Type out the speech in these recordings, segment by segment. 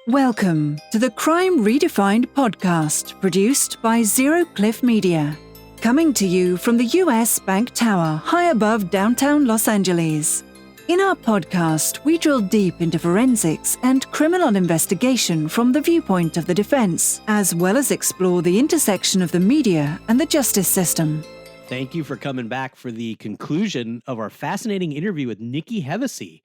Welcome to the Crime Redefined podcast, produced by Zero Cliff Media. Coming to you from the US Bank Tower, high above downtown Los Angeles. In our podcast, we drill deep into forensics and criminal investigation from the viewpoint of the defense, as well as explore the intersection of the media and the justice system. Thank you for coming back for the conclusion of our fascinating interview with Nikki Hevesy.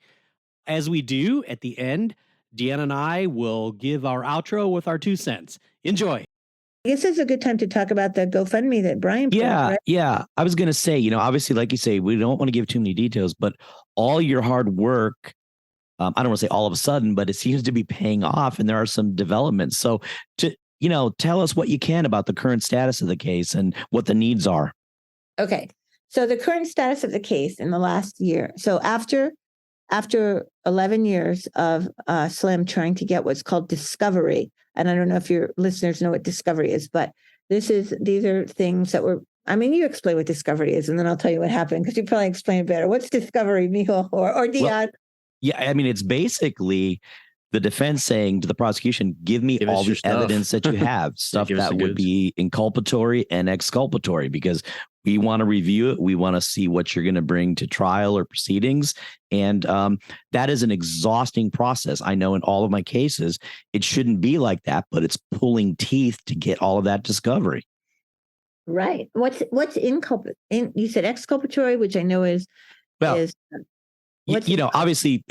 As we do at the end, Dion and I will give our outro with our 2 cents. Enjoy. I guess it's a good time to talk about the GoFundMe that Brian put out, right? Yeah. I was going to say, obviously, like you say, we don't want to give too many details, but all your hard work, I don't want to say all of a sudden, but it seems to be paying off and there are some developments. So tell us what you can about the current status of the case and what the needs are. Okay. So the current status of the case in the last year. So after 11 years of Slim trying to get what's called discovery, and I don't know if your listeners know what discovery is, but these are things that you explain what discovery is, and then I'll tell you what happened, because you probably explain it better. What's discovery, Mehul or Dion? Well, it's basically the defense saying to the prosecution, give me all the evidence that you have, stuff that would be inculpatory and exculpatory, because we want to review it. We want to see what you're going to bring to trial or proceedings. And that is an exhausting process. I know in all of my cases, it shouldn't be like that, but it's pulling teeth to get all of that discovery. Right. What's you said exculpatory, which I know is... obviously,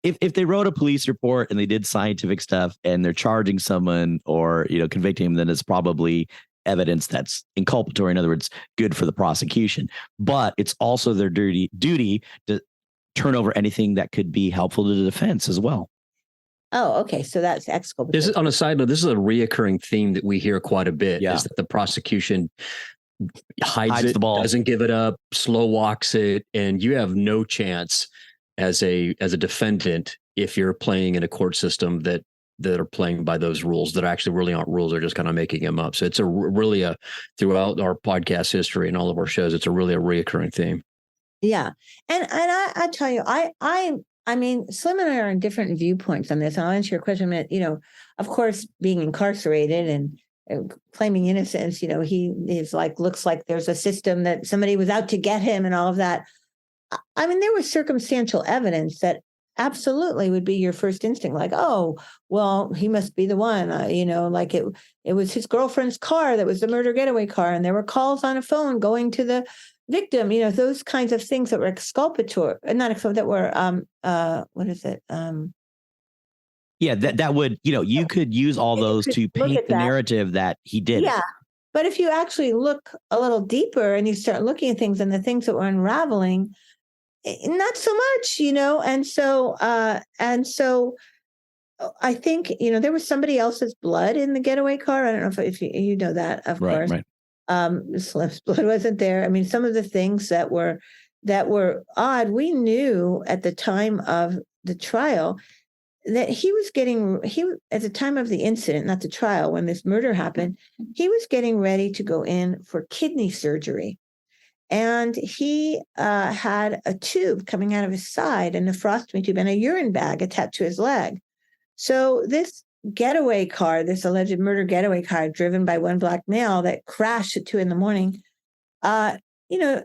if they wrote a police report and they did scientific stuff and they're charging someone or, convicting him, then it's probably evidence that's inculpatory. In other words, good for the prosecution. But it's also their duty to turn over anything that could be helpful to the defense as well. Oh, okay. So that's exculpatory. This is, on a side note, this is a reoccurring theme that we hear quite a bit, is that the prosecution hides it, the ball, doesn't give it up, slow walks it, and you have no chance as a defendant if you're playing in a court system that are playing by those rules that actually really aren't rules. They're just kind of making them up. So it's really throughout our podcast history and all of our shows, it's really a reoccurring theme. Yeah. And I tell you, I mean, Slim and I are on different viewpoints on this. And I'll answer your question. Of course, being incarcerated and claiming innocence, he is looks like there's a system that somebody was out to get him and all of that. I mean, there was circumstantial evidence that absolutely would be your first instinct, like, oh, well, he must be the one, it was his girlfriend's car that was the murder getaway car, and there were calls on a phone going to the victim, those kinds of things that were exculpatory, that were, what is it? That would, you could use all those to paint the narrative that he did. Yeah. But if you actually look a little deeper and you start looking at things and the things that were unraveling, not so much, and so I think, there was somebody else's blood in the getaway car. I don't know if you know that, of course. Right. Slim's blood wasn't there. I mean, some of the things that were odd, we knew at the time of the trial that at the time of the incident, not the trial, when this murder happened, he was getting ready to go in for kidney surgery. And he had a tube coming out of his side, a nephrostomy tube, and a urine bag attached to his leg. So this getaway car, this alleged murder getaway car driven by one black male that crashed at 2 a.m,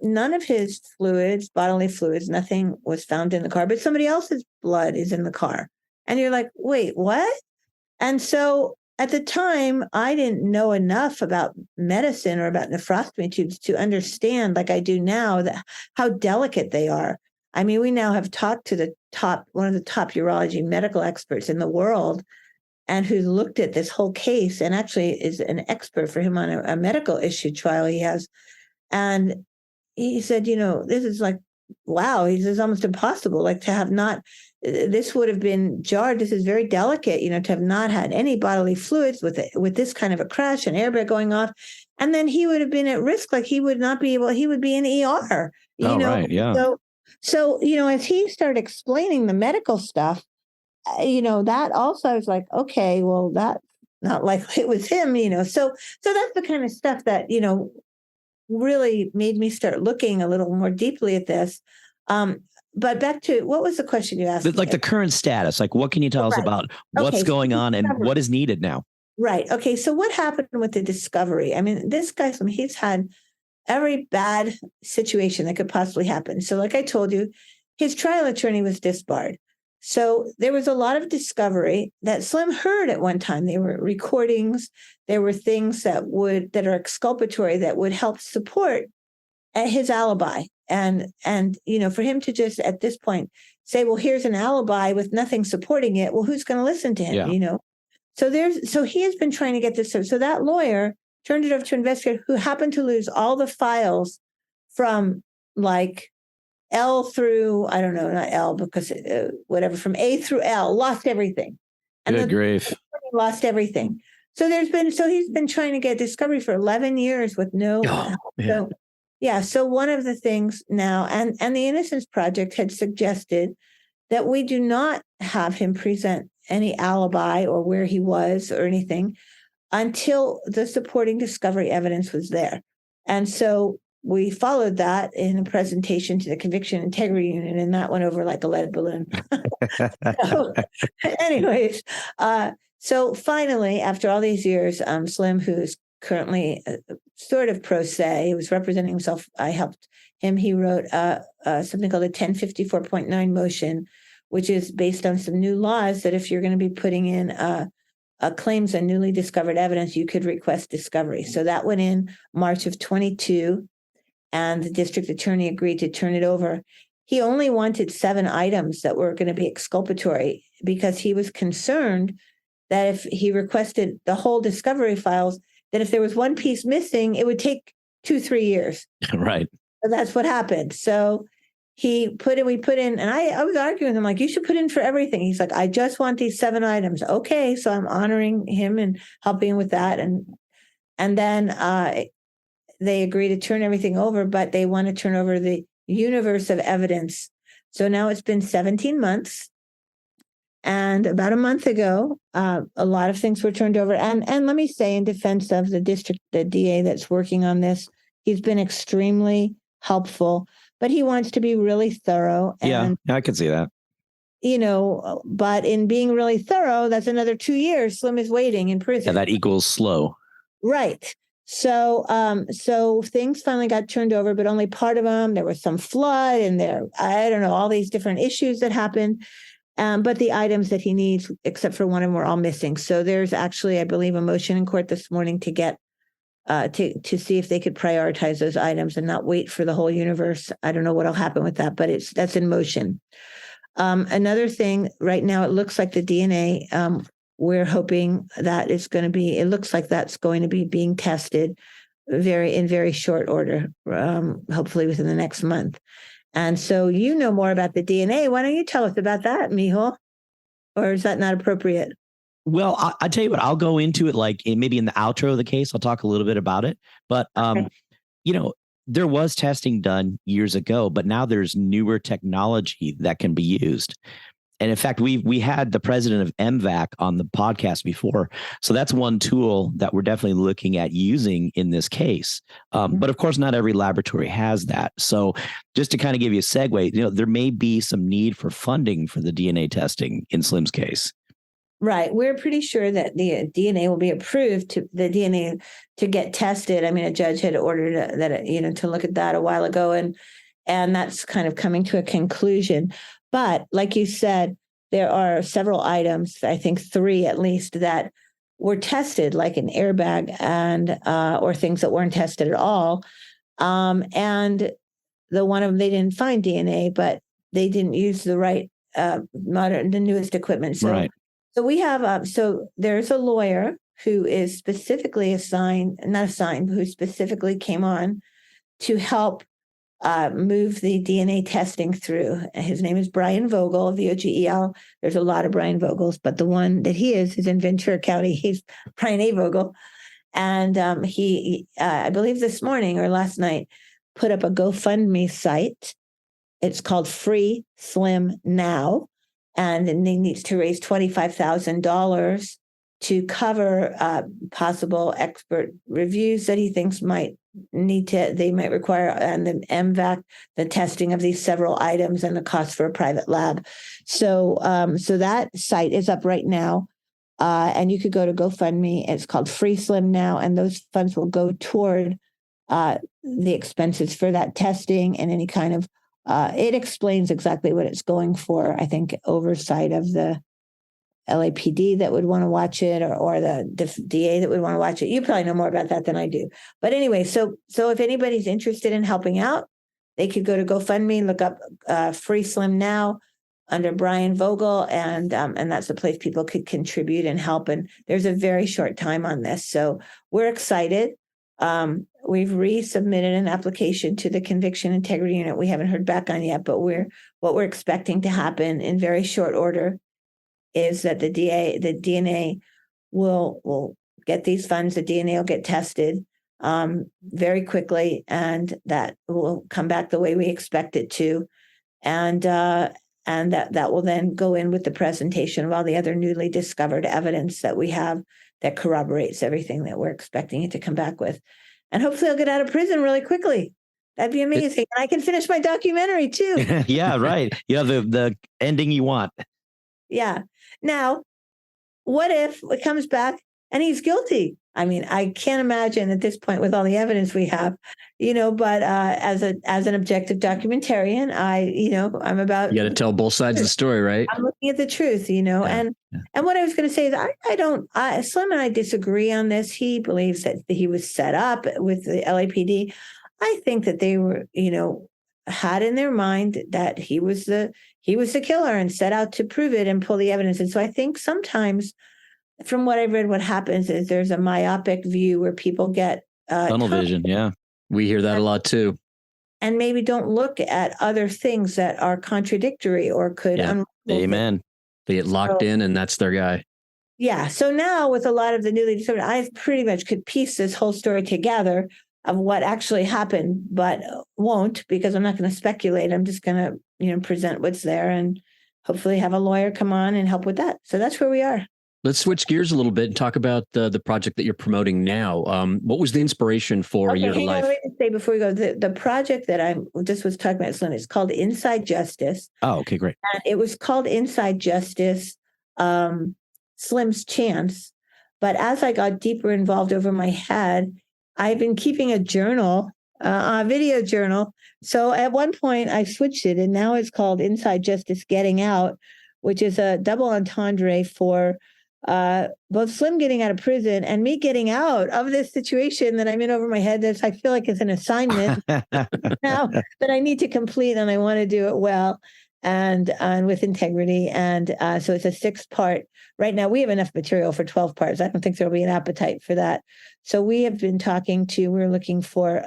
none of his fluids, bodily fluids, nothing was found in the car, but somebody else's blood is in the car. And you're like, wait, what? And so at the time, I didn't know enough about medicine or about nephrostomy tubes to understand, like I do now, how delicate they are. I mean, we now have talked to one of the top urology medical experts in the world, and who looked at this whole case and actually is an expert for him on a medical issue trial he has. And he said, this is like, wow, he says, almost impossible, like to have not, this would have been jarred. This is very delicate, to have not had any bodily fluids with this kind of a crash, an airbag going off. And then he would have been at risk. Like he would not be able, he would be in ER, Right, yeah. So, as he started explaining the medical stuff, that also I was like, okay, well, that's not likely it was him, so that's the kind of stuff that, really made me start looking a little more deeply at this. but back to, what was the question you asked? Like the current status, like what can you tell us about what's going on and what is needed now? Right. Okay. So what happened with the discovery? I mean, this guy, he's had every bad situation that could possibly happen. So like I told you, his trial attorney was disbarred. So there was a lot of discovery that Slim heard at one time. There were recordings, there were things that are exculpatory that would help support his alibi. And for him to just at this point say, well, here's an alibi with nothing supporting it. Well, who's going to listen to him? Yeah. So he has been trying to get this. So that lawyer turned it over to an investigator who happened to lose all the files from like L through, I don't know, not L, because whatever, from A through L, lost everything. And Good grief. Lost everything. So he's been trying to get discovery for 11 years with no. So one of the things now, and the Innocence Project had suggested that we do not have him present any alibi or where he was or anything until the supporting discovery evidence was there. And so we followed that in a presentation to the Conviction Integrity Unit, and that went over like a lead balloon. So finally, after all these years, Slim, who's currently sort of pro se, he was representing himself. I helped him. He wrote something called a 1054.9 motion, which is based on some new laws that if you're going to be putting in claims on newly discovered evidence, you could request discovery. So that went in March of 22. And the district attorney agreed to turn it over. He only wanted 7 items that were going to be exculpatory because he was concerned that if he requested the whole discovery files, that if there was one piece missing, it would take 2-3 years. Right. So that's what happened. So we put in, and I was arguing with him, like, you should put in for everything. He's like, I just want these 7 items. Okay. So I'm honoring him and helping with that. And then they agree to turn everything over, but they want to turn over the universe of evidence. So now it's been 17 months. And about a month ago, a lot of things were turned over. And let me say, in defense of the DA that's working on this, he's been extremely helpful, but he wants to be really thorough. And, I can see that. But in being really thorough, that's another 2 years. Slim is waiting in prison. Yeah, that equals slow. Right. So things finally got turned over, but only part of them. There was some flood and I don't know, all these different issues that happened. But the items that he needs, except for one of them, were all missing. So there's actually, I believe, a motion in court this morning to get to see if they could prioritize those items and not wait for the whole universe. I don't know what'll happen with that, but that's in motion. Another thing right now, it looks like the DNA. We're hoping that it looks like that's going to be being tested in very short order, hopefully within the next month. And so you know more about the DNA. Why don't you tell us about that, Mehul? Or is that not appropriate? Well, I'll tell you what, I'll go into it maybe in the outro of the case. I'll talk a little bit about it. But, Okay. There was testing done years ago, but now there's newer technology that can be used. And in fact, we had the president of MVAC on the podcast before. So that's one tool that we're definitely looking at using in this case. But of course, not every laboratory has that. So just to kind of give you a segue, there may be some need for funding for the DNA testing in Slim's case. Right. We're pretty sure that the DNA will be approved to get tested. I mean, a judge had ordered to look at that a while ago, and that's kind of coming to a conclusion. But like you said, there are several items, I think 3 at least, that were tested, like an airbag and or things that weren't tested at all. And the one of them, they didn't find DNA, but they didn't use the right the newest equipment. So, right. So we have so there's a lawyer who is specifically who specifically came on to help move the DNA testing through. His name is Brian Vogel, VOGEL. There's a lot of Brian Vogels, but the one that he is in Ventura County. He's Brian A. Vogel. And he, I believe this morning or last night, put up a GoFundMe site. It's called Free Slim Now. And then he needs to raise $25,000 to cover possible expert reviews that he thinks they might require, and the MVAC, the testing of these several items and the cost for a private lab. So that site is up right now. And you could go to GoFundMe. It's called Free Slim now. And those funds will go toward the expenses for that testing and any kind of, it explains exactly what it's going for. I think oversight of the LAPD that would want to watch it, or the DA that would want to watch it. You probably know more about that than I do. But anyway, so if anybody's interested in helping out, they could go to GoFundMe and look up Free Slim Now under Brian Vogel, and that's a place people could contribute and help. And there's a very short time on this, so we're excited. We've resubmitted an application to the Conviction Integrity Unit. We haven't heard back on yet, but what we're expecting to happen in very short order is that the DNA will get these funds. The DNA will get tested very quickly, and that will come back the way we expect it to, and that will then go in with the presentation of all the other newly discovered evidence that we have that corroborates everything that we're expecting it to come back with, and hopefully I'll get out of prison really quickly. That'd be amazing. And I can finish my documentary too. Yeah, right. You have the ending you want. Yeah. Now, what if it comes back and he's guilty? I mean, I can't imagine at this point with all the evidence we have, but as an objective documentarian, I'm about. You got to tell both sides of the story, right? I'm looking at the truth, and what I was going to say is Slim and I disagree on this. He believes that he was set up with the LAPD. I think that they were, had in their mind that he was the killer and set out to prove it and pull the evidence. And so I think sometimes, from what I've read, what happens is there's a myopic view where people get tunnel vision. Yeah, we hear that a lot too, and maybe don't look at other things that are contradictory or could. Amen. They get locked in, and that's their guy. Yeah. So now, with a lot of the newly discovered, I pretty much could piece this whole story together of what actually happened, but won't, because I'm not going to speculate. I'm just going to, present what's there and hopefully have a lawyer come on and help with that. So that's where we are. Let's switch gears a little bit and talk about the project that you're promoting now. What was the inspiration for A Year to Life? Let me say before we go, the project that I just was talking about, Slim, it's called Inside Justice. Oh, okay, great. And it was called Inside Justice, Slim's Chance. But as I got deeper involved over my head, I've been keeping a journal, a video journal. So at one point I switched it, and now it's called Inside Justice Getting Out, which is a double entendre for both Slim getting out of prison and me getting out of this situation that I'm in over my head. That I feel like it's an assignment now that I need to complete, and I want to do it well and with integrity. And so it's a 6-part. Right now, we have enough material for 12 parts. I don't think there'll be an appetite for that. So we have been we're looking for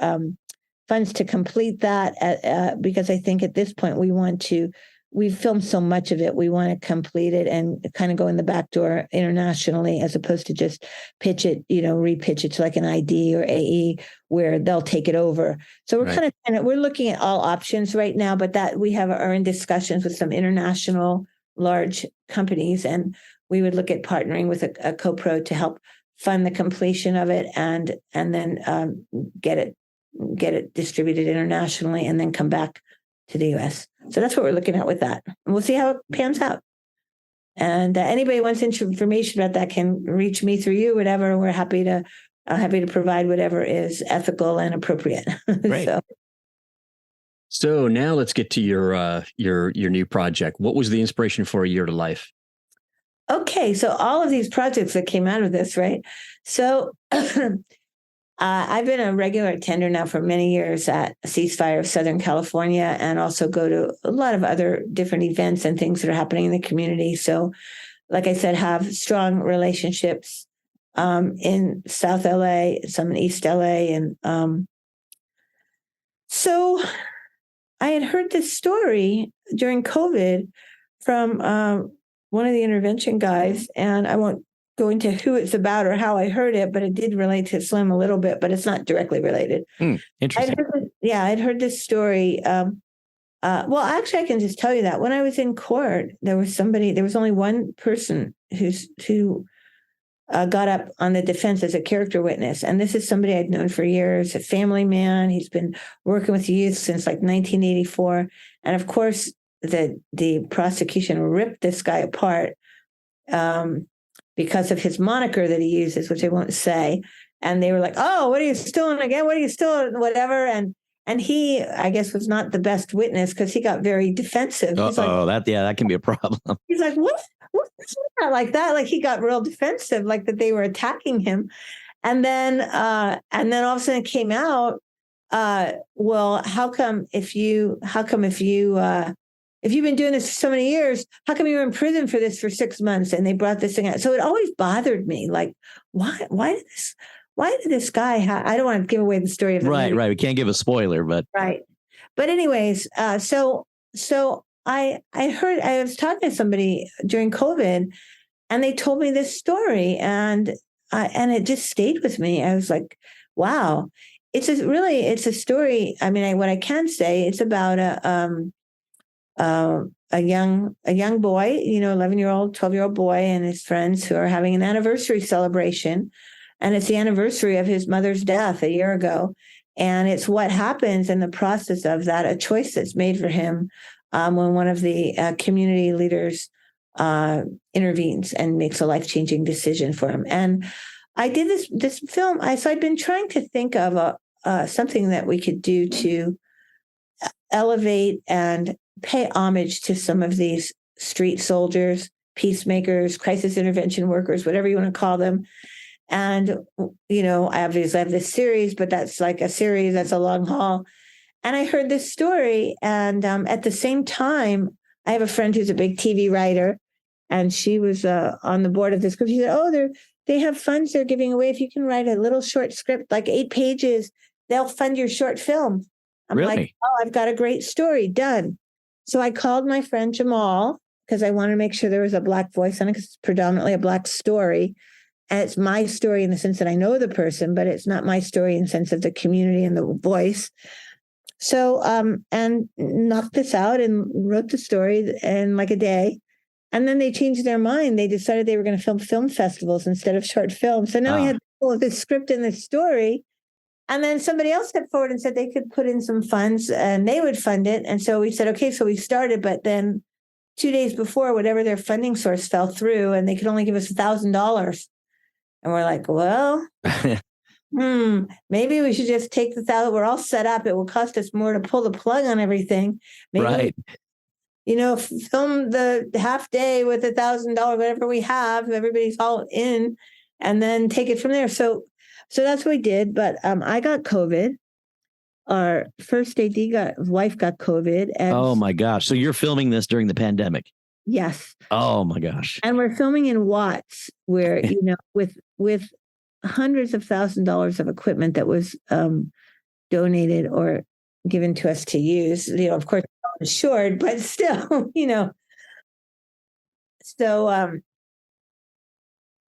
funds to complete that because I think at this point we've filmed so much of it. We want to complete it and kind of go in the back door internationally, as opposed to just repitch it to like an ID or AE where they'll take it over. So we're we're looking at all options right now, but that we are in discussions with some international large companies, and we would look at partnering with a co-pro to help fund the completion of it and then get it distributed internationally and then come back to the U.S. So that's what we're looking at with that. And we'll see how it pans out. And anybody wants information about that can reach me through you, whatever. We're happy to provide whatever is ethical and appropriate. Great. So now let's get to your new project. What was the inspiration for A Year to Life? Okay, so all of these projects that came out of this, right? So I've been a regular attender now for many years at Ceasefire of Southern California, and also go to a lot of other different events and things that are happening in the community. So, like I said, have strong relationships in South LA, some in East LA. And so I had heard this story during COVID from one of the intervention guys, and I won't go into who it's about or how I heard it, but it did relate to Slim a little bit, but it's not directly related. Interesting. I'd heard this story. Well, actually, I can just tell you that when I was in court, there was only one person who got up on the defense as a character witness. And this is somebody I'd known for years, a family man. He's been working with youth since like 1984. And of course, the prosecution ripped this guy apart because of his moniker that he uses, which I won't say. And they were like, "Oh, what are you stealing again? What are you stealing? Whatever." And he, I guess, was not the best witness because he got very defensive. He's like, that can be a problem. He's like, "What? What's that like that?" Like he got real defensive, like that they were attacking him. And then all of a sudden it came out. Well, how come if you've been doing this for so many years, how come you were in prison for this for 6 months? And they brought this thing out. So it always bothered me. Like, why did this guy I don't want to give away the story of the movie. Right. We can't give a spoiler, but right. But anyways, so I heard, I was talking to somebody during COVID and they told me this story and it just stayed with me. I was like, wow, it's a story. I mean, what I can say, it's about a young boy, 11-year-old, 12-year-old boy and his friends who are having an anniversary celebration. And it's the anniversary of his mother's death a year ago. And it's what happens in the process of that, a choice that's made for him when one of the community leaders intervenes and makes a life-changing decision for him. And I did this film. So I'd been trying to think of something that we could do to elevate and pay homage to some of these street soldiers, peacemakers, crisis intervention workers, whatever you want to call them. And, I obviously have this series, but that's like a series, that's a long haul. And I heard this story. And at the same time, I have a friend who's a big TV writer, and she was on the board of this group. She said, "Oh, they have funds they're giving away. If you can write a little short script, like 8 pages, they'll fund your short film." I'm really? Like, "Oh, I've got a great story, done." So I called my friend Jamal because I wanted to make sure there was a Black voice on it because it's predominantly a Black story. And it's my story in the sense that I know the person, but it's not my story in the sense of the community and the voice. So, and knocked this out and wrote the story in like a day. And then they changed their mind. They decided they were going to film film festivals instead of short films. So now we had this script and this story. And then somebody else stepped forward and said they could put in some funds and they would fund it. And so we said, okay, so we started, but then 2 days before, whatever their funding source fell through and they could only give us $1,000. And we're like, well, maybe we should just take this out. We're all set up. It will cost us more to pull the plug on everything. Maybe, right. Film the half day with $1,000, whatever we have. Everybody's all in, and then take it from there. So that's what we did. But I got COVID. Our first AD wife got COVID. And oh my gosh! So you're filming this during the pandemic? Yes. Oh my gosh! And we're filming in Watts, where with hundreds of $1,000s of equipment that was donated or given to us to use. Of course, insured, but still, So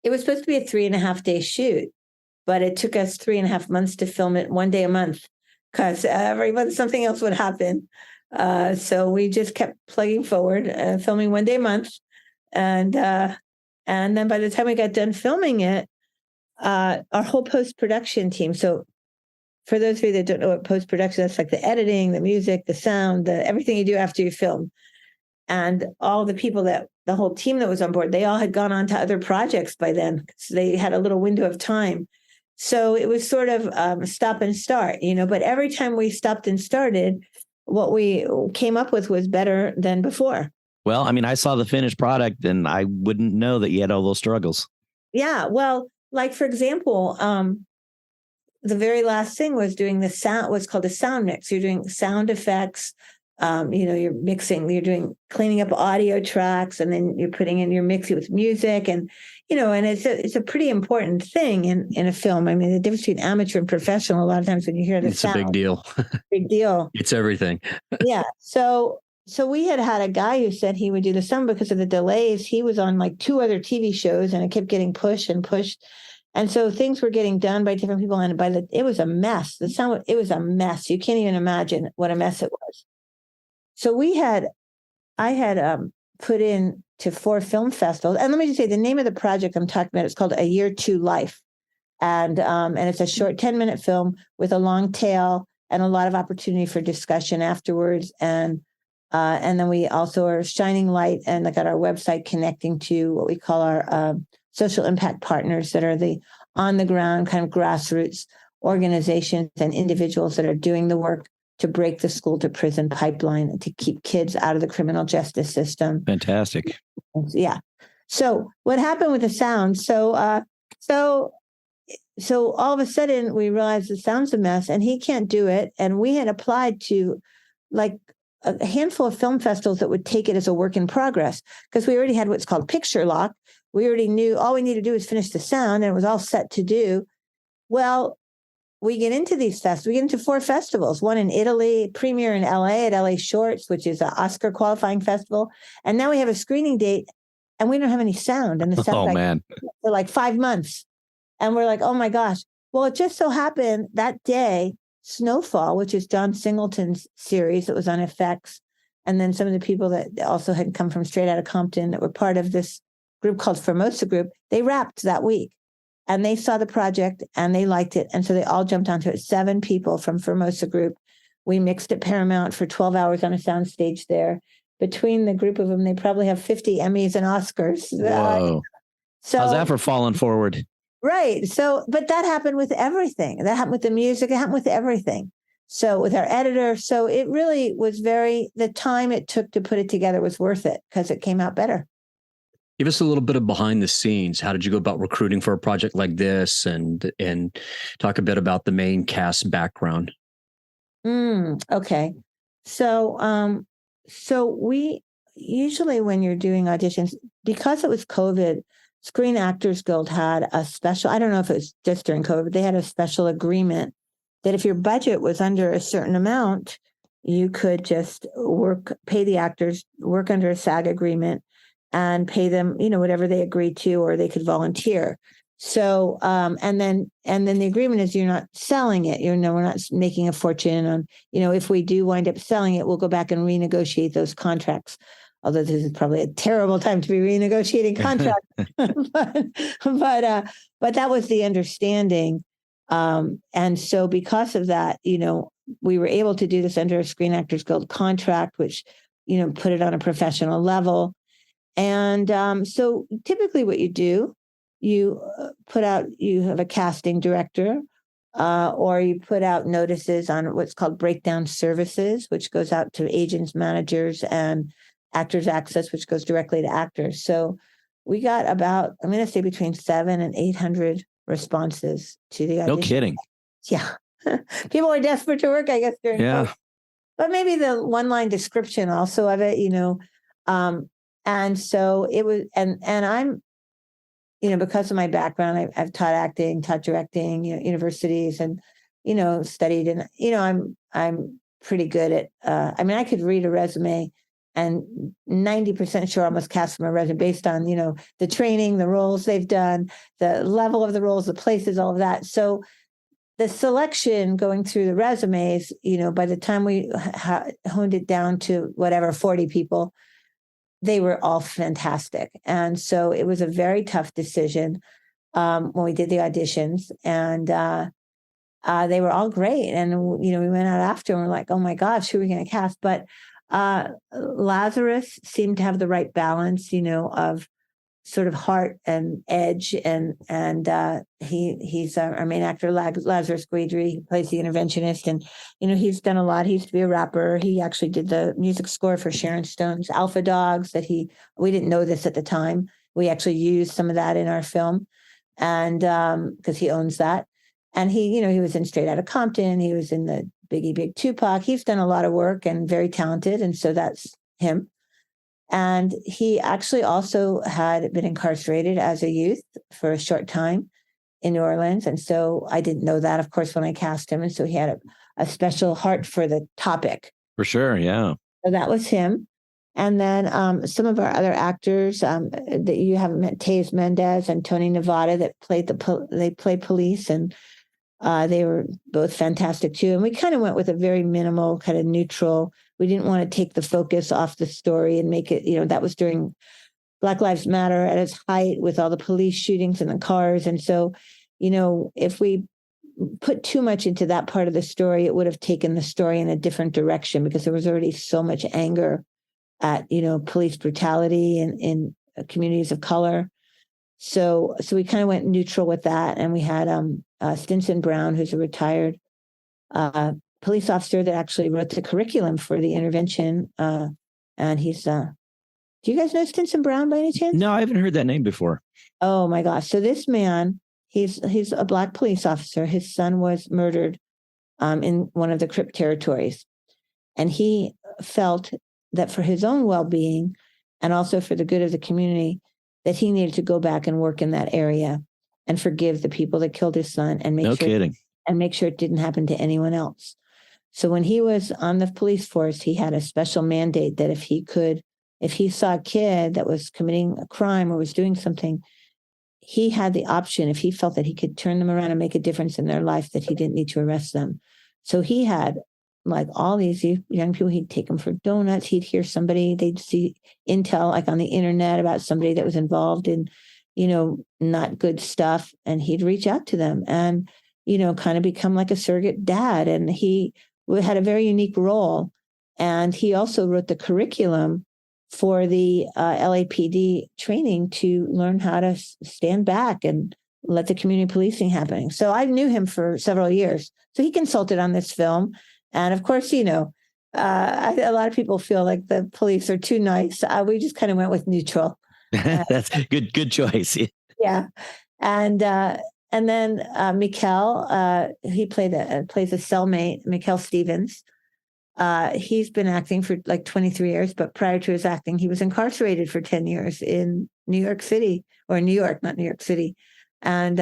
it was supposed to be a 3.5-day shoot, but it took us 3.5 months to film it 1 day a month because every month something else would happen. So we just kept plugging forward, filming 1 day a month. And then by the time we got done filming it, our whole post-production team. So for those of you that don't know what post-production, that's like the editing, the music, the sound, everything you do after you film. And all the people the whole team that was on board, they all had gone on to other projects by then. So they had a little window of time. So it was sort of stop and start, but every time we stopped and started, what we came up with was better than before. Well, I mean, I saw the finished product and I wouldn't know that you had all those struggles. Yeah. Well, like, for example, the very last thing was doing the sound, what's called a sound mix. You're doing sound effects. You're mixing, cleaning up audio tracks, and then you're you're mixing with music, and and it's a pretty important thing in a film. I mean, the difference between amateur and professional, a lot of times when you hear the sound, it's a big deal. Big deal. It's everything. Yeah. So we had a guy who said he would do the sound because of the delays. He was on like 2 other TV shows, and it kept getting pushed and pushed. And so things were getting done by different people, and it was a mess. The sound, it was a mess. You can't even imagine what a mess it was. So I had put in to 4 film festivals. And let me just say, the name of the project I'm talking about is called A Year to Life. And it's a short 10-minute film with a long tail and a lot of opportunity for discussion afterwards. And then we also are shining light and got our website connecting to what we call our social impact partners that are the on-the-ground kind of grassroots organizations and individuals that are doing the work to break the school to prison pipeline, to keep kids out of the criminal justice system. Fantastic. Yeah. So what happened with the sound? So all of a sudden we realized the sound's a mess and he can't do it. And we had applied to like a handful of film festivals that would take it as a work in progress, because we already had what's called picture lock. We already knew all we needed to do was finish the sound and it was all set to do. Well, we get into these festivals. We get into 4 festivals, one in Italy, premiere in LA at LA Shorts, which is an Oscar qualifying festival. And now we have a screening date and we don't have any sound. And the sound for like 5 months. And we're like, oh my gosh. Well, it just so happened that day, Snowfall, which is John Singleton's series that was on FX, and then some of the people that also had come from Straight Outta Compton that were part of this group called Formosa Group, they wrapped that week. And they saw the project and they liked it. And so they all jumped onto it. 7 people from Formosa Group. We mixed at Paramount for 12 hours on a soundstage there. Between the group of them, they probably have 50 Emmys and Oscars. Whoa. So, how's that for falling forward? Right. So, but that happened with everything. That happened with the music. It happened with everything. So with our editor. So it really was the time it took to put it together was worth it because it came out better. Give us a little bit of behind the scenes. How did you go about recruiting for a project like this, and talk a bit about the main cast background? Okay. So we usually, when you're doing auditions, because it was COVID, Screen Actors Guild had a special, I don't know if it was just during COVID, but they had a special agreement that if your budget was under a certain amount, you could just pay the actors, work under a SAG agreement, and pay them, whatever they agreed to, or they could volunteer. So, and then the agreement is you're not selling it. We're not making a fortune on, if we do wind up selling it, we'll go back and renegotiate those contracts. Although this is probably a terrible time to be renegotiating contracts, but that was the understanding. And so because of that, we were able to do this under a Screen Actors Guild contract, which, put it on a professional level. And so typically what you do, you have a casting director, or you put out notices on what's called breakdown services, which goes out to agents, managers, and Actors Access, which goes directly to actors. So we got about, I'm going to say between 700 and 800 responses to the audition. No kidding. Yeah. People were desperate to work, I guess, during COVID. But maybe the one-line description also of it, and so it was, and I'm, because of my background, I've taught acting, taught directing, universities, and, studied, and, I'm pretty good at, I could read a resume and 90% sure almost cast from a resume based on, the training, the roles they've done, the level of the roles, the places, all of that. So the selection going through the resumes, by the time we honed it down to 40 people, they were all fantastic. And so it was a very tough decision when we did the auditions, and they were all great. And, we went out after and we're like, oh my gosh, who are we going to cast? But Lazarus seemed to have the right balance, of sort of heart and edge. And he's our main actor, Lazarus Guidry. He plays the interventionist, and, he's done a lot. He used to be a rapper. He actually did the music score for Sharon Stone's Alpha Dogs we didn't know this at the time. We actually used some of that in our film, and because he owns that. And he was in Straight Outta Compton. He was in the Biggie Big Tupac. He's done a lot of work and very talented. And so that's him. And he actually also had been incarcerated as a youth for a short time in New Orleans. And so I didn't know that, of course, when I cast him. And so he had a special heart for the topic. For sure, yeah. So that was him. And then some of our other actors that you haven't met, Taze Mendez and Tony Nevada, that they played police, and they were both fantastic too. And we kind of went with a very minimal, kind of neutral. We didn't want to take the focus off the story and make it, that was during Black Lives Matter at its height with all the police shootings in the cars. And so, if we put too much into that part of the story, it would have taken the story in a different direction because there was already so much anger at, police brutality in communities of color. So we kind of went neutral with that. And we had Stinson Brown, who's a retired police officer that actually wrote the curriculum for the intervention. And he's, do you guys know Stinson Brown by any chance? No, I haven't heard that name before. Oh my gosh. So this man, he's a Black police officer. His son was murdered in one of the Crip territories. And he felt that for his own well-being and also for the good of the community, that he needed to go back and work in that area and forgive the people that killed his son and make sure it didn't happen to anyone else. So when he was on the police force, he had a special mandate that if he saw a kid that was committing a crime or was doing something, he had the option, if he felt that he could turn them around and make a difference in their life, that he didn't need to arrest them. So he had like all these young people, he'd take them for donuts. He'd hear somebody, they'd see intel like on the internet about somebody that was involved in, not good stuff. And he'd reach out to them and, kind of become like a surrogate dad. And he had a very unique role. And he also wrote the curriculum for the LAPD training to learn how to stand back and let the community policing happen. So I knew him for several years. So he consulted on this film. And of course, a lot of people feel like the police are too nice. We just kind of went with neutral. That's good choice. Yeah. And then Mehul, he plays a cellmate, Mehul Stevens. He's been acting for like 23 years, but prior to his acting, he was incarcerated for 10 years in New York City, or New York, not New York City. And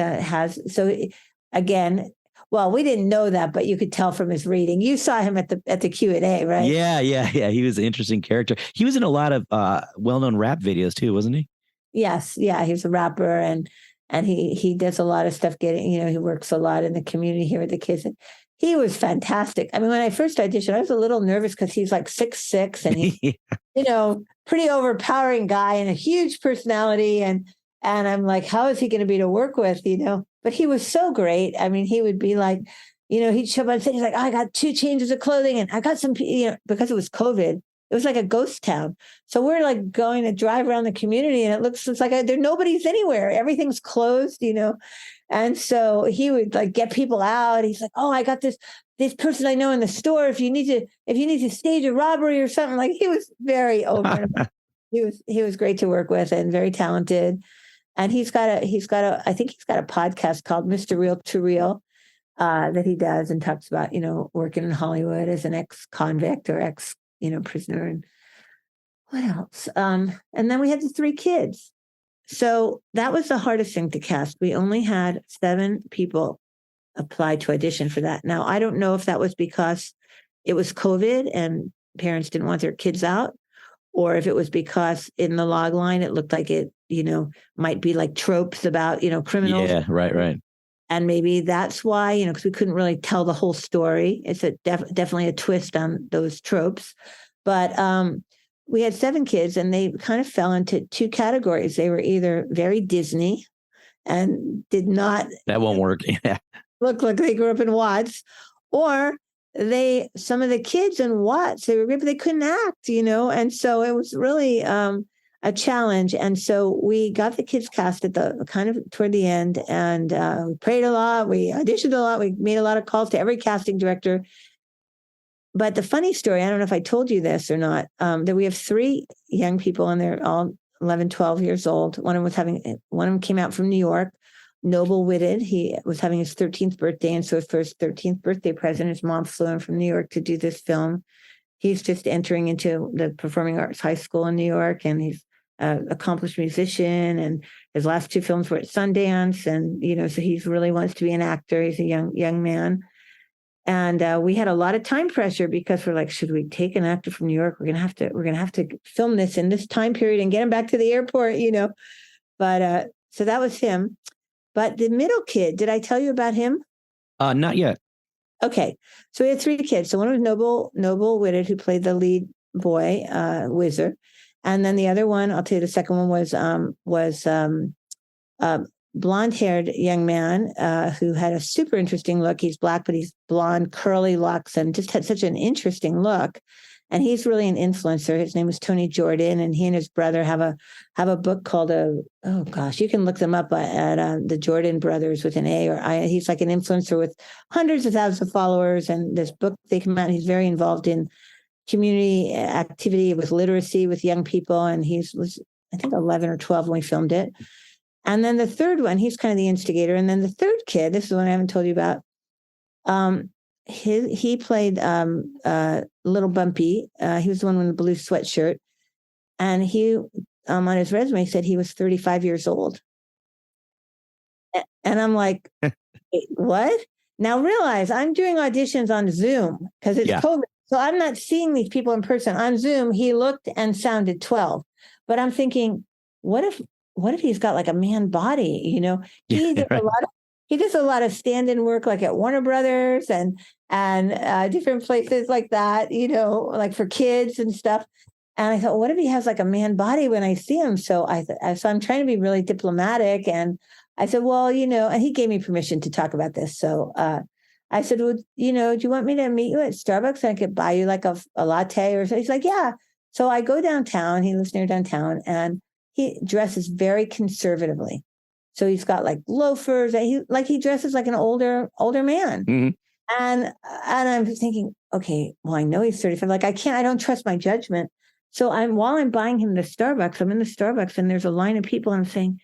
again, well, we didn't know that, but you could tell from his reading. You saw him at the Q&A, right? Yeah. He was an interesting character. He was in a lot of well-known rap videos too, wasn't he? Yes. Yeah. He was a rapper and he does a lot of stuff he works a lot in the community here with the kids. And he was fantastic. I mean, when I first auditioned, I was a little nervous because he's like 6'6" and he's, pretty overpowering guy and a huge personality. And I'm like, how is he going to be to work with, But he was so great. I mean, he would be like, he'd show up on stage, he's like, I got 2 changes of clothing and I got some, because it was COVID, it was like a ghost town. So we're like going to drive around the community and it's like nobody's anywhere. Everything's closed, And so he would like get people out. He's like, oh, I got this person I know in the store. If you need to stage a robbery or something, like he was very open. He was great to work with and very talented. And I think he's got a podcast called Mr. Real to Real that he does and talks about, working in Hollywood as an ex-convict or prisoner. And what else? And then we had the 3 kids. So that was the hardest thing to cast. We only had 7 people apply to audition for that. Now, I don't know if that was because it was COVID and parents didn't want their kids out, or if it was because in the log line, it looked like it, might be like tropes about, criminals. Yeah, right. And maybe that's why, because we couldn't really tell the whole story. It's definitely a twist on those tropes. But we had 7 kids and they kind of fell into 2 categories. They were either very Disney and did not. That won't work. Yeah. Look like they grew up in Watts, or some of the kids in Watts, they were great, but they couldn't act, and so it was really a challenge. And so we got the kids cast at the kind of toward the end, and we prayed a lot, we auditioned a lot, we made a lot of calls to every casting director. But the funny story, I don't know if I told you this or not, that we have 3 young people and they're all 11, 12 years old. One of them came out from New York, noble-witted. He was having his 13th birthday. And so for his 13th birthday present, his mom flew in from New York to do this film. He's just entering into the Performing Arts High School in New York, and he's an accomplished musician. And his last 2 films were at Sundance. And, so he really wants to be an actor. He's a young man. And we had a lot of time pressure because we're like, should we take an actor from New York? We're gonna have to film this in this time period and get him back to the airport, But so that was him. But the middle kid, did I tell you about him? Not yet. Okay, so we had 3 kids. So one was noble-witted, who played the lead boy, Whizzer, And then the other one, I'll tell you, the second one was a blonde-haired young man who had a super interesting look. He's Black, but he's blonde, curly locks, and just had such an interesting look. And he's really an influencer. His name is Tony Jordan, and he and his brother have a book called oh gosh, you can look them up at the Jordan Brothers with an A or I. He's like an influencer with hundreds of thousands of followers, and this book they come out. He's very involved in community activity with literacy with young people, and he was I think 11 or 12 when we filmed it. And then the third one, he's kind of the instigator. And then the third kid, this is the one I haven't told you about. He played Little Bumpy. He was the one with the blue sweatshirt. And he, on his resume, said he was 35 years old. And I'm like, what? Now realize I'm doing auditions on Zoom because it's COVID. So I'm not seeing these people in person. On Zoom, he looked and sounded 12. But I'm thinking, what if he's got like a man body? He does a lot of stand-in work, like at Warner Brothers and different places like that, like for kids and stuff. And I thought, what if he has like a man body when I see him? So so I'm trying to be really diplomatic. And I said, well, and he gave me permission to talk about this. So I said, well, do you want me to meet you at Starbucks and I could buy you like a latte or something? He's like, yeah. So I go downtown. He lives near downtown, and he dresses very conservatively. So he's got like loafers. He dresses like an older man. Mm-hmm. And I'm thinking, okay, well, I know he's 35. Like I don't trust my judgment. So while I'm buying him the Starbucks, I'm in the Starbucks and there's a line of people. And I'm saying,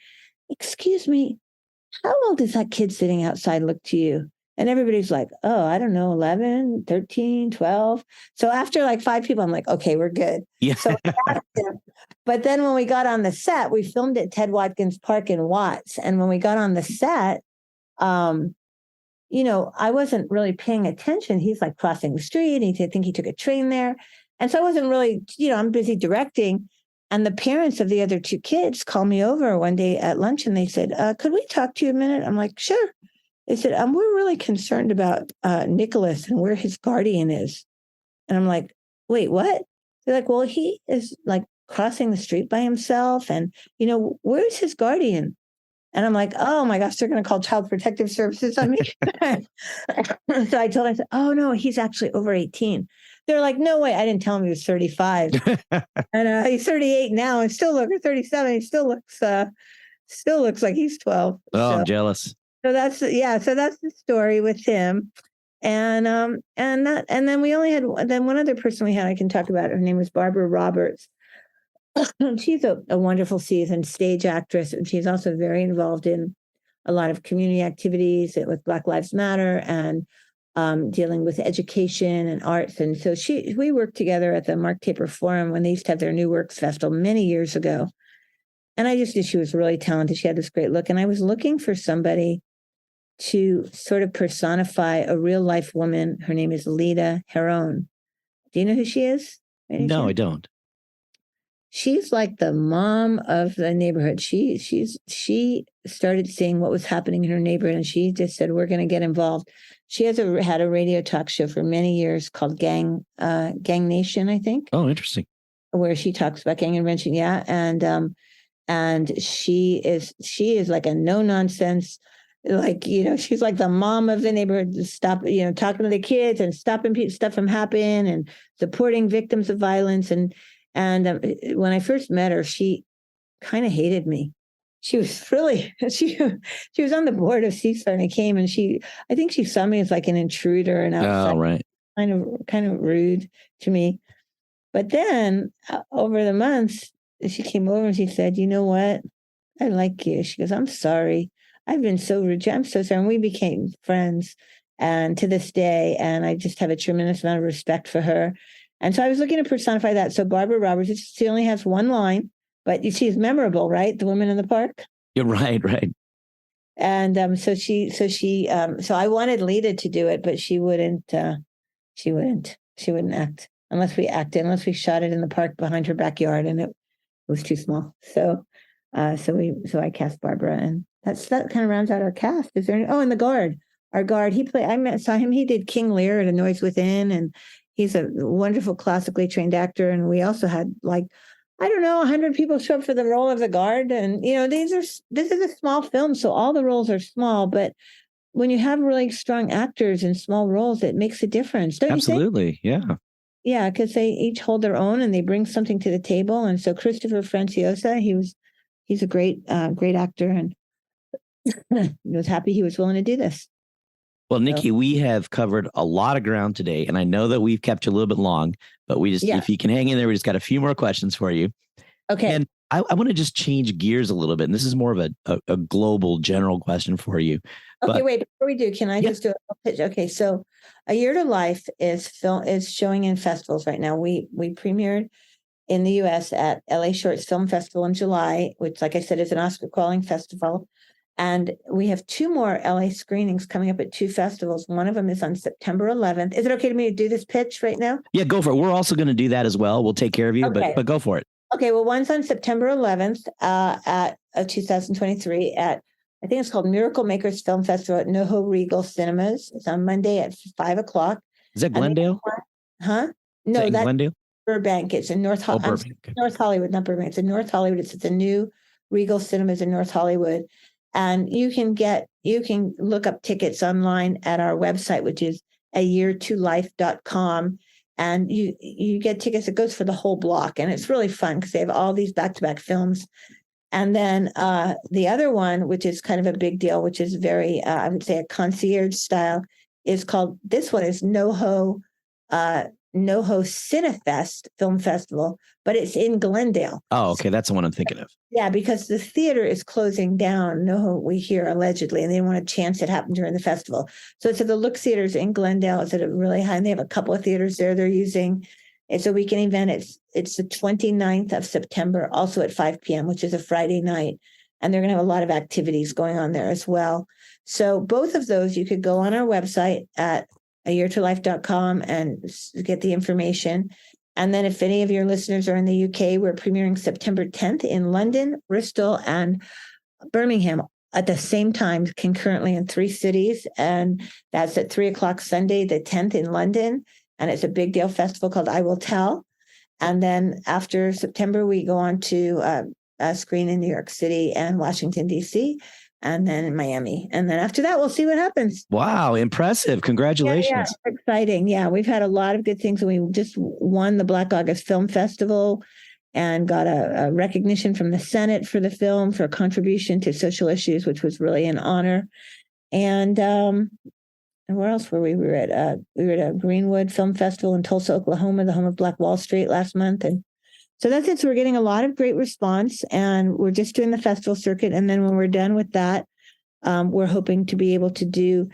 excuse me, how old does that kid sitting outside look to you? And everybody's like, oh, I don't know, 11, 13, 12. So after like 5 people, I'm like, okay, we're good. Yeah. So but then when we got on the set, we filmed at Ted Watkins Park in Watts. And when we got on the set, I wasn't really paying attention. He's like crossing the street. I think he took a train there. And so I wasn't really, I'm busy directing. And the parents of the other 2 kids called me over one day at lunch and they said, could we talk to you a minute? I'm like, sure. They said, we're really concerned about Nicholas and where his guardian is. And I'm like, wait, what? They're like, well, he is like crossing the street by himself. And, where's his guardian? And I'm like, oh my gosh, they're going to call Child Protective Services on me. So I told them, I said, oh no, he's actually over 18. They're like, no way. I didn't tell him he was 35. And he's 38 now and still looks 37. He still looks like he's 12. Oh, I'm jealous. So that's the story with him. And then we only had one other person we had I can talk about. Her name was Barbara Roberts. She's a wonderful seasoned stage actress, and she's also very involved in a lot of community activities with Black Lives Matter and dealing with education and arts. And so we worked together at the Mark Taper Forum when they used to have their New Works Festival many years ago. And I just knew she was really talented. She had this great look. And I was looking for somebody to sort of personify a real life woman. Her name is Lita Heron. Do you know who she is? No, I don't. She's like the mom of the neighborhood. She started seeing what was happening in her neighborhood, and she just said, we're going to get involved. She had a radio talk show for many years called Gang Nation, I think. Oh, interesting. Where she talks about gang intervention. Yeah. And she is like a no nonsense, like, she's like the mom of the neighborhood, stop, talking to the kids and stopping stuff from happening and supporting victims of violence. And when I first met her, she kind of hated me. She was really, she was on the board of CSAR, and I came and I think she saw me as like an intruder and outside, right. kind of rude to me. But then over the months, she came over and she said, you know what? I like you. She goes, I'm sorry. I've been so rude. I'm so sorry. And we became friends, and to this day, and I just have a tremendous amount of respect for her. And so I was looking to personify that. So Barbara Roberts, she only has one line, but she's memorable, right? The woman in the park. You're right. And so I wanted Lita to do it, but she wouldn't act unless we shot it in the park behind her backyard, and it was too small. So I cast Barbara, and that kind of rounds out our cast. Is there and the guard, our guard, saw him. He did King Lear at A Noise Within, and he's a wonderful classically trained actor. And we also had like I don't know, 100 people show up for the role of the guard. And, this is a small film, so all the roles are small. But when you have really strong actors in small roles, it makes a difference. Don't Absolutely. You think? Yeah. Yeah, because they each hold their own and they bring something to the table. And so Christopher Franciosa, he's a great actor, and I was happy he was willing to do this. Well, Nikki, we have covered a lot of ground today, and I know that we've kept you a little bit long, but if you can hang in there, we just got a few more questions for you. Okay. And I want to just change gears a little bit. And this is more of a global general question for you. Okay, wait, before we do, can I just do a pitch? Okay, so A Year to Life is showing in festivals right now. We premiered in the US at LA Shorts Film Festival in July, which, like I said, is an Oscar-calling festival. And we have 2 more LA screenings coming up at 2 festivals. One of them is on September 11th. Is it okay to me to do this pitch right now? Yeah, go for it. We're also going to do that as well. We'll take care of you, okay. but go for it. Okay, well, one's on September 11th at 2023 at, I think it's called Miracle Makers Film Festival at NoHo Regal Cinemas. It's on Monday at 5:00. Is that Glendale? Huh? No, that's Glendale? Burbank. It's in North Hollywood. North Hollywood, not Burbank. It's in North Hollywood. It's the new Regal Cinemas in North Hollywood. And you can look up tickets online at our website, which is ayeartolife.com. And you get tickets. It goes for the whole block. And it's really fun because they have all these back-to-back films. And then the other one, which is kind of a big deal, which is very, I would say, a concierge style, is called, this one is NoHo Cinefest Film Festival, but it's in Glendale. Oh, okay. That's the one I'm thinking of. Yeah, because the theater is closing down. NoHo, we hear allegedly, and they want to chance it happen during the festival. So it's at the Look Theaters in Glendale. It's at a really high, and they have a couple of theaters there they're using. It's a weekend event. It's the 29th of September, also at 5 p.m., which is a Friday night. And they're going to have a lot of activities going on there as well. So both of those, you could go on our website at ayeartolife.com and get the information. And then if any of your listeners are in the UK, we're premiering September 10th in London, Bristol, and Birmingham at the same time, concurrently in 3 cities. And that's at 3:00 Sunday, the 10th in London. And it's a big deal festival called I Will Tell. And then after September, we go on to a screen in New York City and Washington, D.C., and then in Miami. And then after that, we'll see what happens. Wow, impressive. Congratulations. Yeah, it's exciting. Yeah, we've had a lot of good things. We just won the Black August Film Festival and got a recognition from the Senate for the film for a contribution to social issues, which was really an honor. And where else were we? We were at a Greenwood Film Festival in Tulsa, Oklahoma, the home of Black Wall Street, last month. And so that's it. So we're getting a lot of great response, and we're just doing the festival circuit. And then when we're done with that, we're hoping to be able to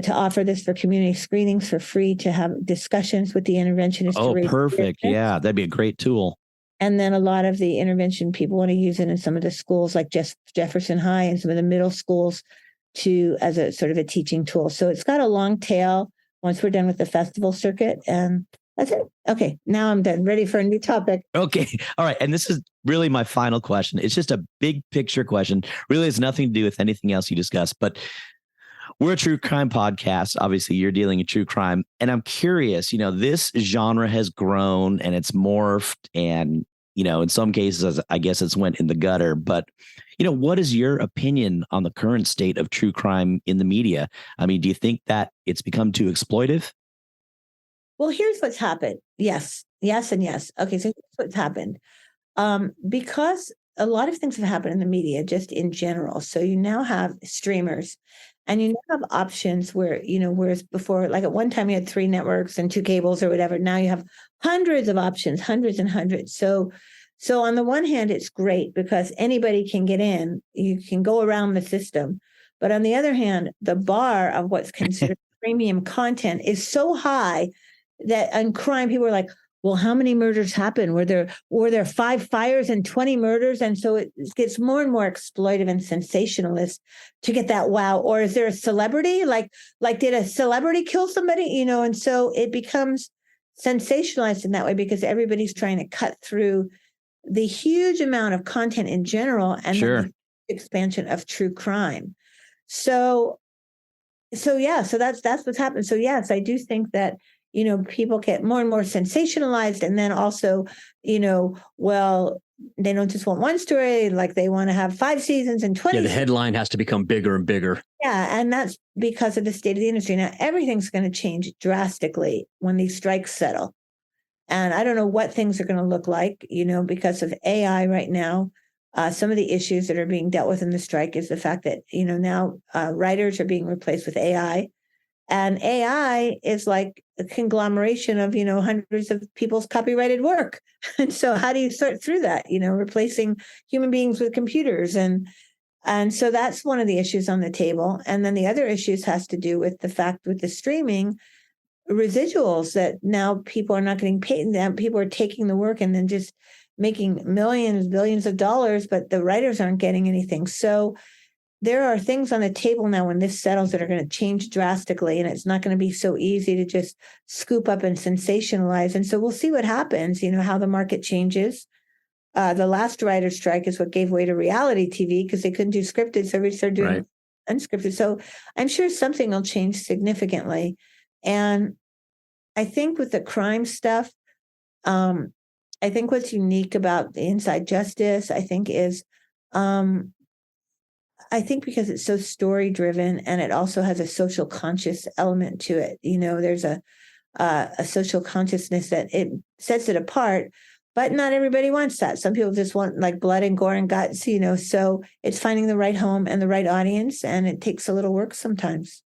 offer this for community screenings for free, to have discussions with the interventionists. Oh, perfect. Yeah, that'd be a great tool. And then a lot of the intervention people want to use it in some of the schools like Jefferson High and some of the middle schools as a sort of a teaching tool. So it's got a long tail once we're done with the festival circuit. And that's it. Okay, now I'm done. Ready for a new topic. Okay. All right. And this is really my final question. It's just a big picture question. Really has nothing to do with anything else you discussed, but we're a true crime podcast. Obviously, you're dealing in true crime. And I'm curious, this genre has grown and it's morphed, and, in some cases, I guess it's went in the gutter. But, what is your opinion on the current state of true crime in the media? I mean, do you think that it's become too exploitive? Well, here's what's happened. Yes, and yes. Okay, so here's what's happened. Because a lot of things have happened in the media, just in general. So you now have streamers, and you now have options where, whereas before, like at one time you had 3 networks and 2 cables or whatever. Now you have hundreds of options, hundreds and hundreds. So on the one hand, it's great because anybody can get in. You can go around the system. But on the other hand, the bar of what's considered premium content is so high that on crime, people are like, well, how many murders happened? Were there 5 fires and 20 murders? And so it gets more and more exploitive and sensationalist to get that wow. Or is there a celebrity? Like did a celebrity kill somebody? And so it becomes sensationalized in that way because everybody's trying to cut through the huge amount of content in general and the expansion of true crime. So yeah, so that's what's happened. So yes, I do think that, people get more and more sensationalized. And then also, well, they don't just want one story, like they want to have 5 seasons and 20. Yeah, the headline has to become bigger and bigger. Yeah, and that's because of the state of the industry. Now, everything's going to change drastically when these strikes settle. And I don't know what things are going to look like, because of AI right now. Some of the issues that are being dealt with in the strike is the fact that, now writers are being replaced with AI. And AI is like a conglomeration of, hundreds of people's copyrighted work. And so how do you sort through that, replacing human beings with computers? And so that's one of the issues on the table. And then the other issues has to do with the fact with the streaming residuals that now people are not getting paid. That people are taking the work and then just making millions, billions of dollars, but the writers aren't getting anything. So there are things on the table now when this settles that are going to change drastically, and it's not going to be so easy to just scoop up and sensationalize. And so we'll see what happens, how the market changes. The last writer's strike is what gave way to reality TV because they couldn't do scripted, so we started doing unscripted. So I'm sure something will change significantly. And I think with the crime stuff, I think what's unique about the Inside Justice, I think is, I think because it's so story driven and it also has a social conscious element to it. There's a social consciousness that it sets it apart, but not everybody wants that. Some people just want like blood and gore and guts, so it's finding the right home and the right audience, and it takes a little work sometimes.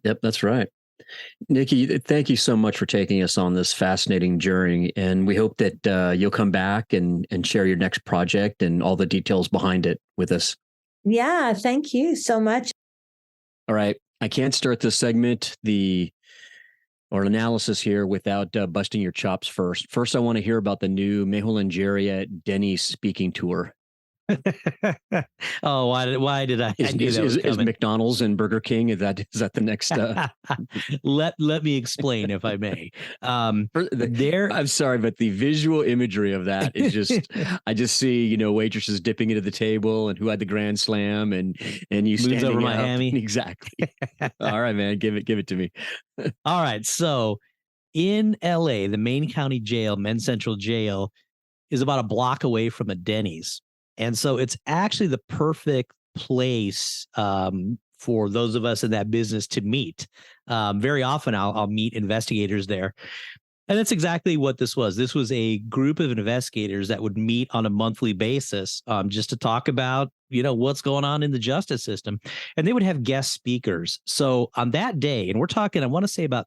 Yep, that's right. Nikki, thank you so much for taking us on this fascinating journey. And we hope that you'll come back and share your next project and all the details behind it with us. Yeah, thank you so much. All right. I can't start this segment, or analysis here without busting your chops first. First, I want to hear about the new Mehul Anjaria Denny's speaking tour. Oh, why did I? Is McDonald's and Burger King? Is that the next? Let me explain, if I may. I'm sorry, but the visual imagery of that is just. I just see waitresses dipping into the table and who had the grand slam and you moves over Miami. Exactly. All right, man, give it to me. All right, so in LA, the Main County Jail, Men's Central Jail, is about a block away from a Denny's. And so it's actually the perfect place for those of us in that business to meet. Very often I'll meet investigators there. And that's exactly what this was. This was a group of investigators that would meet on a monthly basis just to talk about, what's going on in the justice system. And they would have guest speakers. So on that day, and we're talking, I want to say about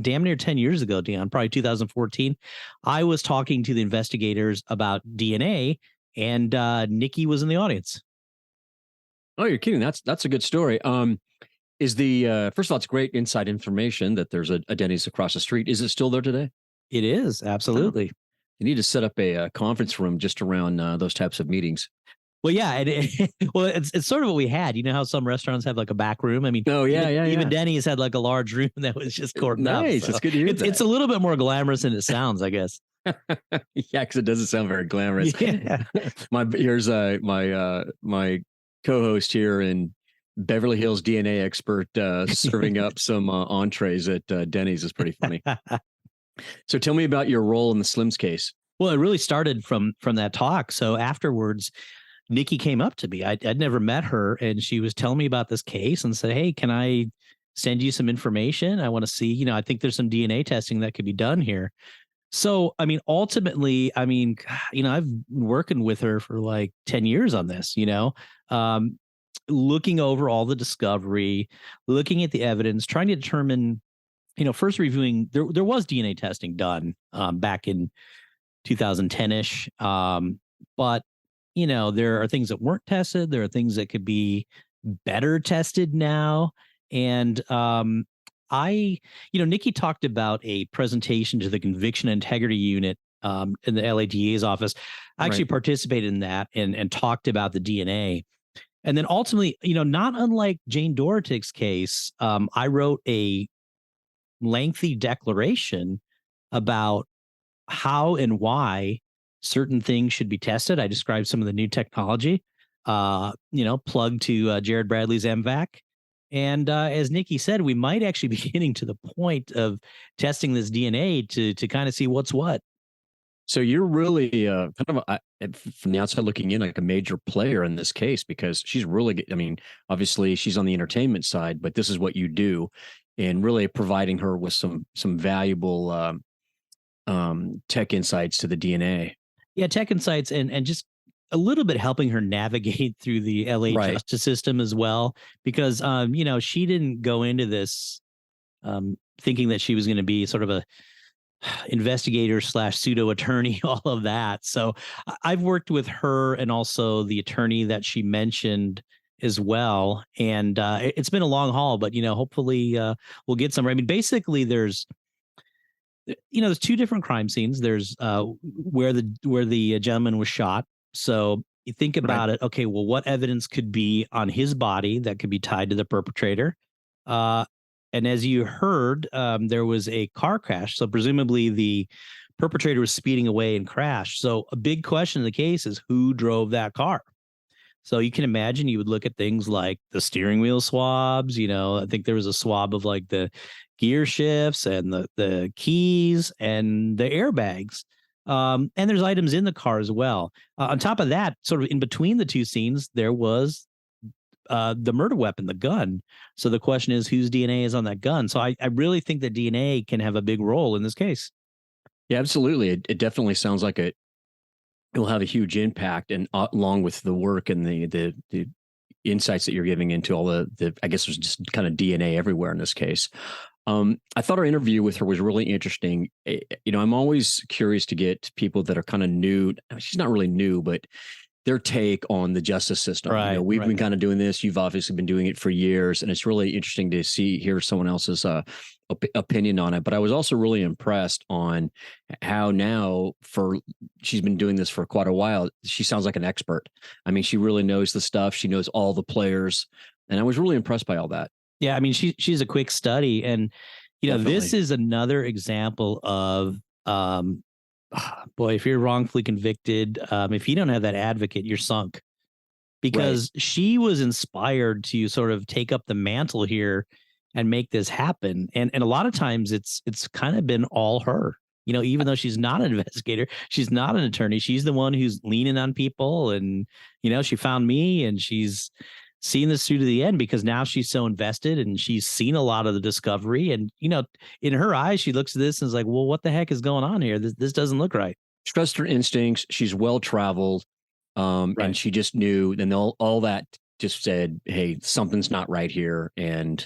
damn near 10 years ago, Dion, probably 2014, I was talking to the investigators about DNA. And Nikki was in the audience. Oh, you're kidding. That's a good story. Is the first of all, it's great inside information that there's a Denny's across the street. Is it still there today? It is, absolutely. You need to set up a conference room just around those types of meetings. Well, yeah, it's sort of what we had. You know how some restaurants have like a back room? I mean, even Denny's had like a large room that was just cordoned up. Nice, so it's good to hear that. It's a little bit more glamorous than it sounds, I guess. Yeah, because it doesn't sound very glamorous. Yeah. Here's my co-host here and Beverly Hills DNA expert serving up some entrees at Denny's is pretty funny. So tell me about your role in the Slims case. Well, it really started from that talk. So afterwards, Nikki came up to me. I'd never met her, and she was telling me about this case and said, "Hey, can I send you some information? I want to see, I think there's some DNA testing that could be done here." So, ultimately, I've been working with her for like 10 years on this, looking over all the discovery, looking at the evidence, trying to determine, first reviewing, there was DNA testing done back in 2010-ish. But, there are things that weren't tested. There are things that could be better tested now. And Nikki talked about a presentation to the Conviction Integrity Unit in the LADA's office. I actually participated in that and talked about the DNA. And then ultimately, not unlike Jane Dorotich's case, I wrote a lengthy declaration about how and why certain things should be tested. I described some of the new technology, plugged to Jared Bradley's MVAC. And as Nikki said, we might actually be getting to the point of testing this DNA to kind of see what's what. So you're really kind of from the outside looking in, like a major player in this case, because she's really, I mean, obviously she's on the entertainment side, but this is what you do, and really providing her with some valuable tech insights to the DNA. Yeah, tech insights and just a little bit helping her navigate through the LA justice system as well, because she didn't go into this thinking that she was going to be sort of a investigator / pseudo attorney, all of that. So I've worked with her and also the attorney that she mentioned as well. And it's been a long haul, but, hopefully we'll get somewhere. I mean, basically there's two different crime scenes. There's where the gentleman was shot. So you think about it. Okay, well, what evidence could be on his body that could be tied to the perpetrator? And as you heard, there was a car crash. So presumably the perpetrator was speeding away and crashed. So a big question in the case is who drove that car? So you can imagine you would look at things like the steering wheel swabs. I think there was a swab of like the gear shifts and the keys and the airbags. And there's items in the car as well. On top of that, sort of in between the two scenes, there was the murder weapon, the gun. So the question is, whose DNA is on that gun? So I really think that DNA can have a big role in this case. Yeah, absolutely. It definitely sounds like it will have a huge impact, and along with the work and the insights that you're giving into all the I guess there's just kind of DNA everywhere in this case. I thought our interview with her was really interesting. I'm always curious to get people that are kind of new. She's not really new, but their take on the justice system. Right, we've been kind of doing this. You've obviously been doing it for years, and it's really interesting to hear someone else's opinion on it. But I was also really impressed on how now, she's been doing this for quite a while, she sounds like an expert. I mean, she really knows the stuff. She knows all the players, and I was really impressed by all that. Yeah, I mean, she's a quick study, and this is another example of boy, if you're wrongfully convicted, if you don't have that advocate, you're sunk, because she was inspired to sort of take up the mantle here and make this happen. And a lot of times it's kind of been all her, even though she's not an investigator, she's not an attorney. She's the one who's leaning on people. And, she found me, and she's seen this through to the end because now she's so invested and she's seen a lot of the discovery. And, in her eyes, she looks at this and is like, well, what the heck is going on here? This doesn't look right. She trusts her instincts. She's well-traveled. And she just knew, and all that just said, hey, something's not right here. And,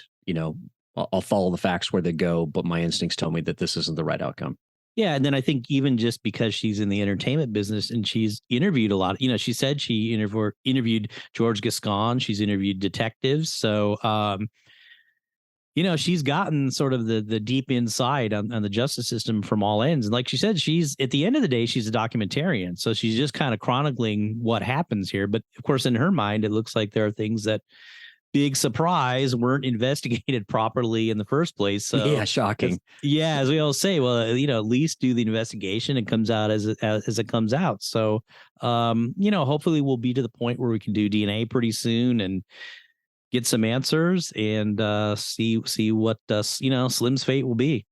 I'll follow the facts where they go, but my instincts tell me that this isn't the right outcome. Yeah. And then I think even just because she's in the entertainment business and she's interviewed a lot, she said she interviewed George Gascon. She's interviewed detectives. So, she's gotten sort of the deep inside on the justice system from all ends. And like she said, she's at the end of the day, she's a documentarian. So she's just kind of chronicling what happens here. But of course, in her mind, it looks like there are things that, big surprise, weren't investigated properly in the first place. So yeah, shocking. Yeah, as we all say, well, at least do the investigation. It comes out as it comes out. So, hopefully we'll be to the point where we can do DNA pretty soon and get some answers and see what Slim's fate will be.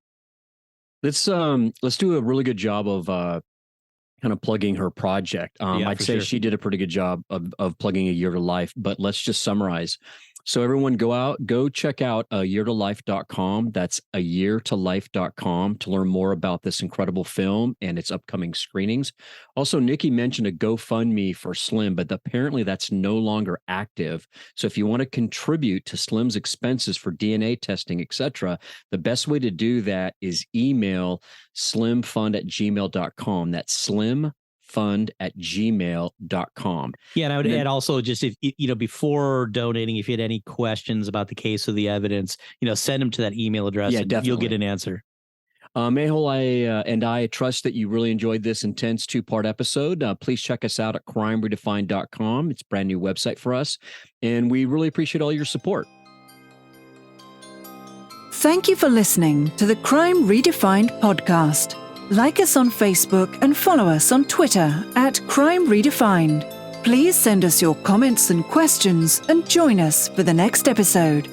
Let's do a really good job of kind of plugging her project. I'd say she did a pretty good job of plugging A Year to Life, but let's just summarize. So everyone go check out ayeartolife.com. That's ayeartolife.com to learn more about this incredible film and its upcoming screenings. Also, Nikki mentioned a GoFundMe for Slim, but apparently that's no longer active. So if you want to contribute to Slim's expenses for DNA testing, etc., the best way to do that is email slimfund@gmail.com. That's slimfund@gmail.com. Yeah, and I would add also, just if before donating, if you had any questions about the case or the evidence, send them to that email address. Yeah, and definitely. You'll get an answer. Mehul, I trust that you really enjoyed this intense 2-part episode. Please check us out at crimeredefined.com. It's a brand new website for us, and we really appreciate all your support. Thank you for listening to the Crime Redefined podcast. Like us on Facebook and follow us on Twitter at Crime Redefined. Please send us your comments and questions and join us for the next episode.